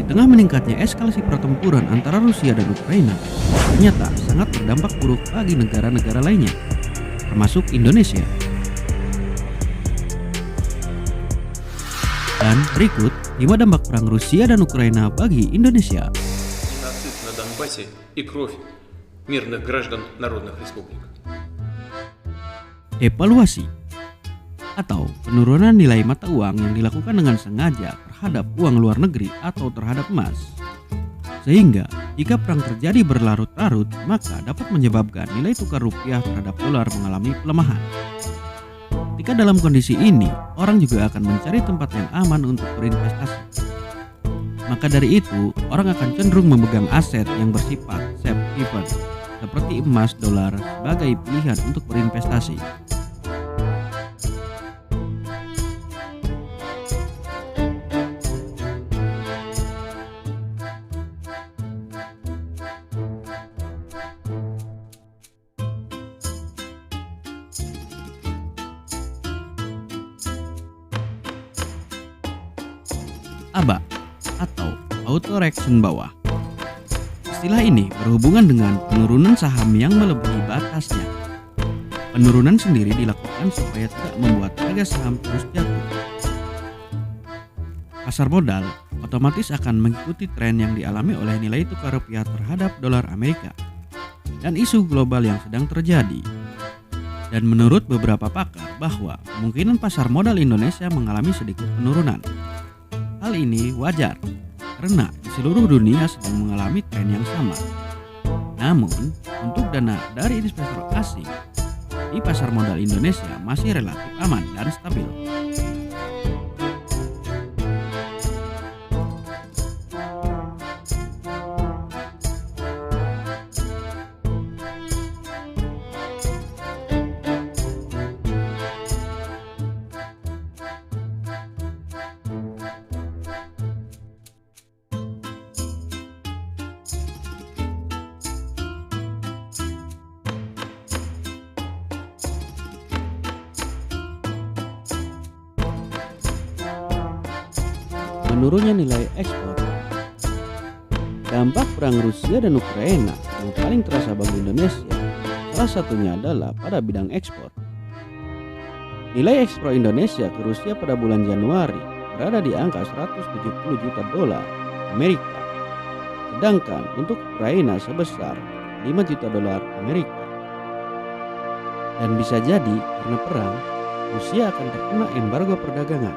tengah meningkatnya eskalasi pertempuran antara Rusia dan Ukraina, ternyata sangat berdampak buruk bagi negara-negara lainnya, termasuk Indonesia. Dan berikut 5 dampak perang Rusia dan Ukraina bagi Indonesia. Геноцид на Донбассе и кровь мирных граждан народных республик. Devaluasi atau penurunan nilai mata uang yang dilakukan dengan sengaja terhadap uang luar negeri atau terhadap emas. Sehingga jika perang terjadi berlarut-larut, maka dapat menyebabkan nilai tukar rupiah terhadap dolar mengalami pelemahan. Ketika dalam kondisi ini, orang juga akan mencari tempat yang aman untuk berinvestasi. Maka dari itu, orang akan cenderung memegang aset yang bersifat safe haven seperti emas, dolar sebagai pilihan untuk berinvestasi. ABA atau Auto Reaction Bawah. Istilah ini berhubungan dengan penurunan saham yang melebihi batasnya. Penurunan sendiri dilakukan supaya tidak membuat harga saham terus jatuh. Pasar modal otomatis akan mengikuti tren yang dialami oleh nilai tukar rupiah terhadap dolar Amerika dan isu global yang sedang terjadi. Dan menurut beberapa pakar bahwa kemungkinan pasar modal Indonesia mengalami sedikit penurunan. Hal ini wajar karena di seluruh dunia sedang mengalami tren yang sama. Namun, untuk dana dari investor asing di pasar modal Indonesia masih relatif aman dan stabil. Menurunnya nilai ekspor. Dampak perang Rusia dan Ukraina yang paling terasa bagi Indonesia salah satunya adalah pada bidang ekspor. Nilai ekspor Indonesia ke Rusia pada bulan Januari berada di angka 170 juta dolar Amerika, sedangkan untuk Ukraina sebesar 5 juta dolar Amerika. Dan bisa jadi karena perang, Rusia akan terkena embargo perdagangan,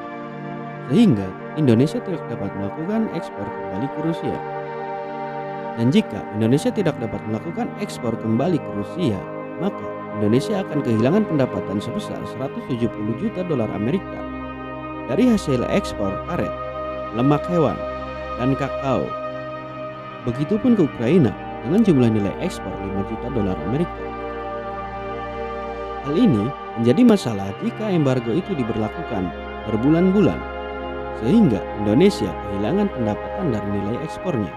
sehingga Indonesia tidak dapat melakukan ekspor kembali ke Rusia. Dan jika Indonesia tidak dapat melakukan ekspor kembali ke Rusia, maka Indonesia akan kehilangan pendapatan sebesar 170 juta dolar Amerika dari hasil ekspor karet, lemak hewan, dan kakao. Begitupun ke Ukraina dengan jumlah nilai ekspor 5 juta dolar Amerika. Hal ini menjadi masalah jika embargo itu diberlakukan berbulan-bulan, sehingga Indonesia kehilangan pendapatan dari nilai ekspornya.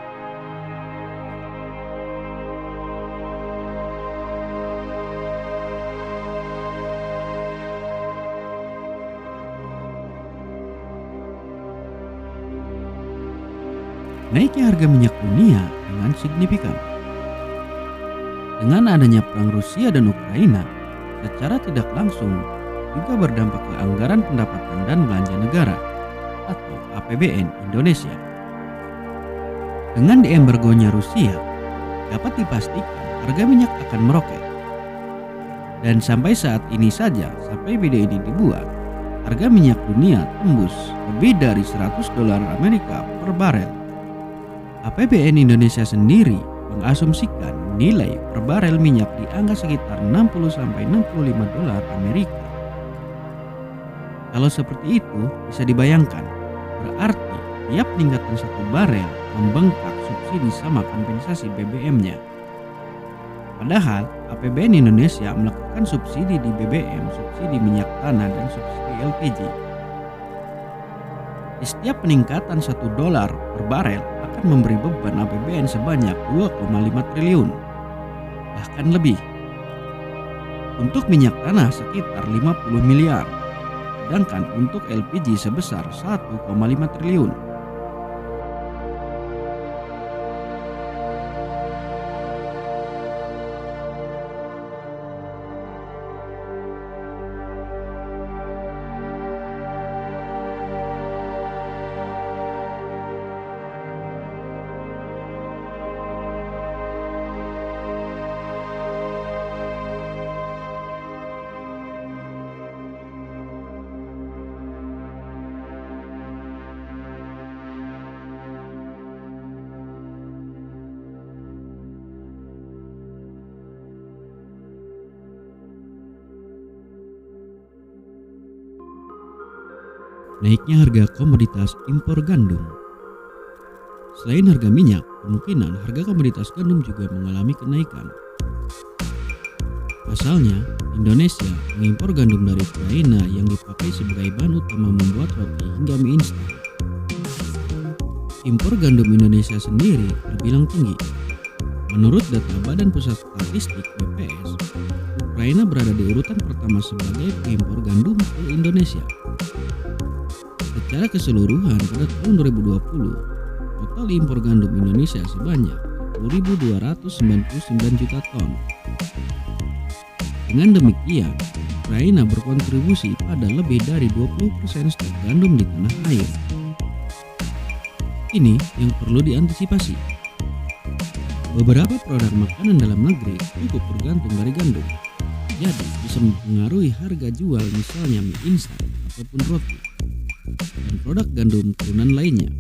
Naiknya harga minyak dunia dengan signifikan. Dengan adanya perang Rusia dan Ukraina, secara tidak langsung juga berdampak ke anggaran pendapatan dan belanja negara atau APBN Indonesia. Dengan diembargonya Rusia, dapat dipastikan harga minyak akan meroket. Dan sampai saat ini saja, sampai video ini dibuat, harga minyak dunia tembus lebih dari 100 dolar Amerika per barel. APBN Indonesia sendiri mengasumsikan nilai per barel minyak di angka sekitar 60-65 dolar Amerika. Kalau seperti itu bisa dibayangkan, berarti tiap peningkatan 1 barel membengkak subsidi sama kompensasi BBM-nya. Padahal APBN Indonesia melakukan subsidi di BBM, subsidi minyak tanah, dan subsidi LPG. Di setiap peningkatan 1 dolar per barel akan memberi beban APBN sebanyak 2,5 triliun, bahkan lebih. Untuk minyak tanah sekitar 50 miliar. Sedangkan untuk LPG sebesar 1,5 triliun. naiknya harga komoditas impor gandum. Selain harga minyak, kemungkinan harga komoditas gandum juga mengalami kenaikan. Pasalnya, Indonesia mengimpor gandum dari Ukraina yang dipakai sebagai bahan utama membuat roti hingga mie instan. Impor gandum Indonesia sendiri terbilang tinggi. Menurut data Badan Pusat Statistik (BPS), Ukraina berada di urutan pertama sebagai pengimpor gandum ke Indonesia. Secara keseluruhan pada tahun 2020, total impor gandum Indonesia sebanyak 10.299 juta ton. Dengan demikian, Ukraina berkontribusi pada lebih dari 20% stok gandum di tanah air. Ini yang perlu diantisipasi. Beberapa produk makanan dalam negeri cukup bergantung dari gandum, jadi bisa mempengaruhi harga jual misalnya mie instan ataupun roti, dan produk gandum turunan lainnya.